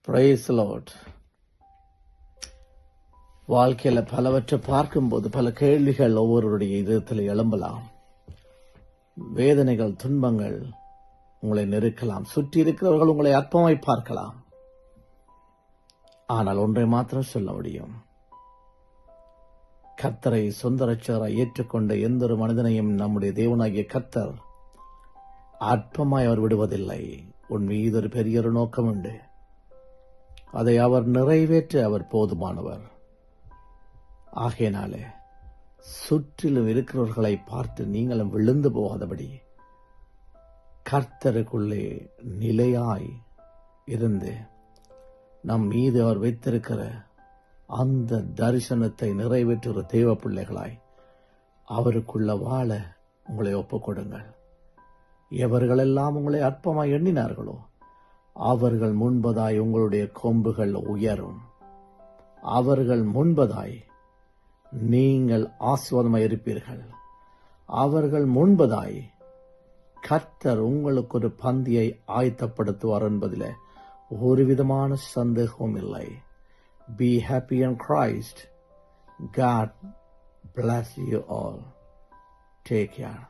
Praise the Lord. வாழ்க்கையில பலவற்றை பார்க்கும்போது பல கேள்விகள் ஒவ்வொருடைய இதயத்தில் எழும்பலாம். வேதனைகள், துன்பங்கள் உங்களை நெருக்கலாம். சுற்றி இருக்கிறவர்கள் உங்களை அற்பமாய் பார்க்கலாம். ஆனால் ஒன்றை மாத்திரம் சொல்ல முடியும். கர்த்தரை சொந்த இரட்சகராய் ஏற்றுக்கொண்ட எந்த ஒரு மனிதனையும் நம்முடைய தேவனாகிய கர்த்தர் அற்பமாய் அவர் விடுவதில்லை. உன் மீது ஒரு பெரிய ஒரு நோக்கம் உண்டு. அதை அவர் நிறைவேற்ற அவர் போதுமானவர். ஆகையினாலே சுற்றிலும் இருக்கிறவர்களை பார்த்து நீங்களும் விழுந்து போகாதபடி கர்த்தருக்குள்ளே நிலையாய் இருந்து நம் மீது அவர் வைத்திருக்கிற அந்த தரிசனத்தை நிறைவேற்றுகிற தேவ பிள்ளைகளாய் அவருக்குள்ள வாழ உங்களை ஒப்புக்கொடுங்கள். எவர்களெல்லாம் உங்களை அற்பமாய் எண்ணினார்களோ அவர்கள் முன்பதாய் உங்களுடைய கொம்புகள் உயரும். அவர்கள் முன்பதாய் நீங்கள் ஆசீர்வாதமாய் இருப்பீர்கள். அவர்கள் முன்பதாய் கர்த்தர் உங்களுக்கு ஒரு பந்தியை ஆயத்தப்படுத்துவார் என்பதில் ஒரு விதமான சந்தேகமும் இல்லை. Be happy in Christ. God bless you all. Take care.